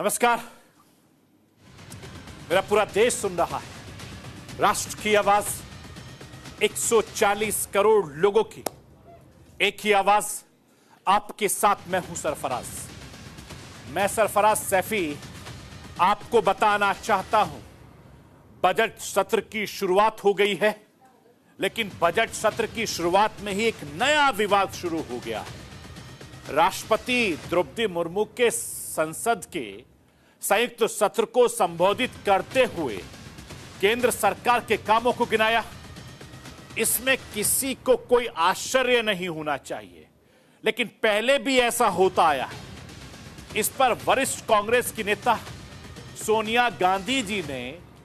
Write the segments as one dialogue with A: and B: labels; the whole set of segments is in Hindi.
A: नमस्कार। मेरा पूरा देश सुन रहा है। राष्ट्र की आवाज 140 करोड़ लोगों की एक ही आवाज। आपके साथ मैं हूं सरफराज। मैं सरफराज सैफी आपको बताना चाहता हूं, बजट सत्र की शुरुआत हो गई है, लेकिन बजट सत्र की शुरुआत में ही एक नया विवाद शुरू हो गया है। राष्ट्रपति द्रौपदी मुर्मू के संसद के संयुक्त सत्र को संबोधित करते हुए केंद्र सरकार के कामों को गिनाया। इसमें किसी को कोई आश्चर्य नहीं होना चाहिए, लेकिन पहले भी ऐसा होता आया है। इस पर वरिष्ठ कांग्रेस की नेता सोनिया गांधी जी ने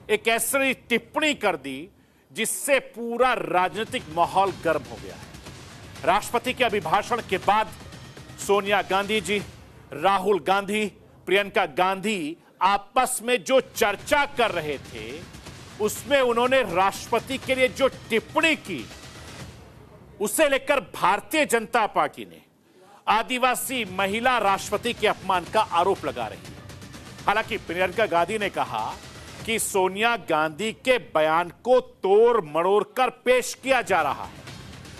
A: एक ऐसी टिप्पणी कर दी जिससे पूरा राजनीतिक माहौल गर्म हो गया है। राष्ट्रपति के अभिभाषण के बाद सोनिया गांधी जी, राहुल गांधी, प्रियंका गांधी आपस में जो चर्चा कर रहे थे, उसमें उन्होंने राष्ट्रपति के लिए जो टिप्पणी की, उसे लेकर भारतीय जनता पार्टी ने आदिवासी महिला राष्ट्रपति के अपमान का आरोप लगा रही है। हालांकि प्रियंका गांधी ने कहा कि सोनिया गांधी के बयान को तोड़ मरोड़ कर पेश किया जा रहा है,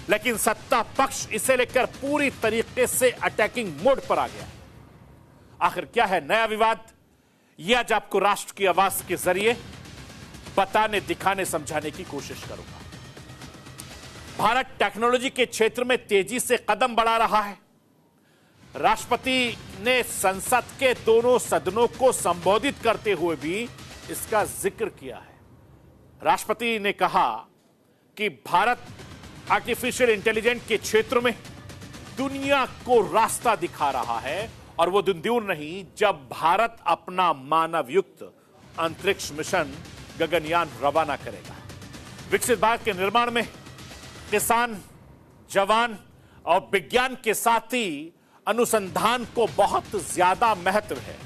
A: लेकिन सत्ता पक्ष इसे लेकर पूरी तरीके से अटैकिंग मोड पर आ गया है। आखिर क्या है नया विवाद, यह आज आपको राष्ट्र की आवाज के जरिए बताने, दिखाने, समझाने की कोशिश करूंगा। भारत टेक्नोलॉजी के क्षेत्र में तेजी से कदम बढ़ा रहा है। राष्ट्रपति ने संसद के दोनों सदनों को संबोधित करते हुए भी इसका जिक्र किया है। राष्ट्रपति ने कहा कि भारत आर्टिफिशियल इंटेलिजेंस के क्षेत्र में दुनिया को रास्ता दिखा रहा है, और वो दिन दूर नहीं जब भारत अपना मानव युक्त अंतरिक्ष मिशन गगनयान रवाना करेगा। विकसित भारत के निर्माण में किसान, जवान और विज्ञान के साथ ही अनुसंधान को बहुत ज्यादा महत्व है।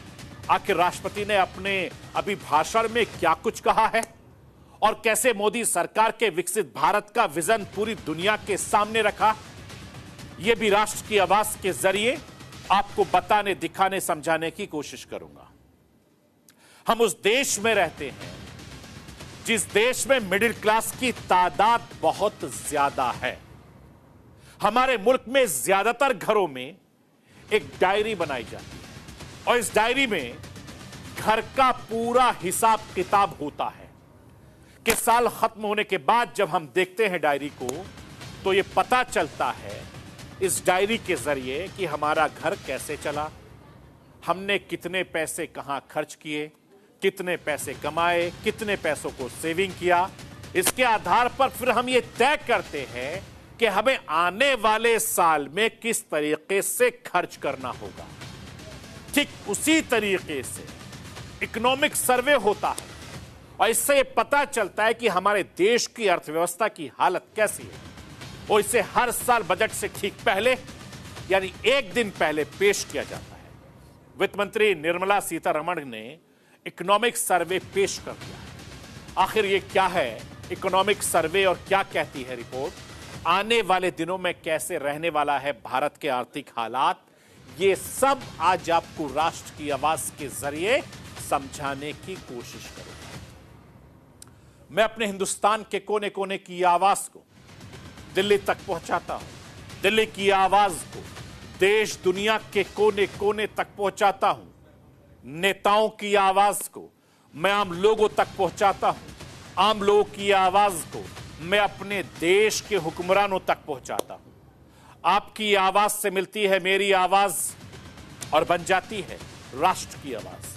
A: आखिर राष्ट्रपति ने अपने अभिभाषण में क्या कुछ कहा है और कैसे मोदी सरकार के विकसित भारत का विजन पूरी दुनिया के सामने रखा, यह भी राष्ट्र की आवाज के जरिए आपको बताने, दिखाने, समझाने की कोशिश करूंगा। हम उस देश में रहते हैं जिस देश में मिडिल क्लास की तादाद बहुत ज्यादा है। हमारे मुल्क में ज्यादातर घरों में एक डायरी बनाई जाती है, और इस डायरी में घर का पूरा हिसाब किताब होता है कि साल खत्म होने के बाद जब हम देखते हैं डायरी को, तो यह पता चलता है इस डायरी के जरिए कि हमारा घर कैसे चला, हमने कितने पैसे कहां खर्च किए, कितने पैसे कमाए, कितने पैसों को सेविंग किया। इसके आधार पर फिर हम ये तय करते हैं कि हमें आने वाले साल में किस तरीके से खर्च करना होगा। ठीक उसी तरीके से इकोनॉमिक सर्वे होता है, और इससे यह पता चलता है कि हमारे देश की अर्थव्यवस्था की हालत कैसी है, और इसे हर साल बजट से ठीक पहले, यानी एक दिन पहले पेश किया जाता है। वित्त मंत्री निर्मला सीतारमण ने इकोनॉमिक सर्वे पेश कर दिया है। आखिर ये क्या है इकोनॉमिक सर्वे और क्या कहती है रिपोर्ट, आने वाले दिनों में कैसे रहने वाला है भारत के आर्थिक हालात, ये सब आज आपको राष्ट्र की आवाज के जरिए समझाने की कोशिश करूंगा। मैं अपने हिंदुस्तान के कोने कोने की आवाज को दिल्ली तक पहुंचाता हूं। दिल्ली की आवाज को देश दुनिया के कोने कोने तक पहुंचाता हूं। नेताओं की आवाज को मैं आम लोगों तक पहुंचाता हूं। आम लोगों की आवाज को मैं अपने देश के हुक्मरानों तक पहुंचाता हूं। आपकी आवाज से मिलती है मेरी आवाज और बन जाती है राष्ट्र की आवाज।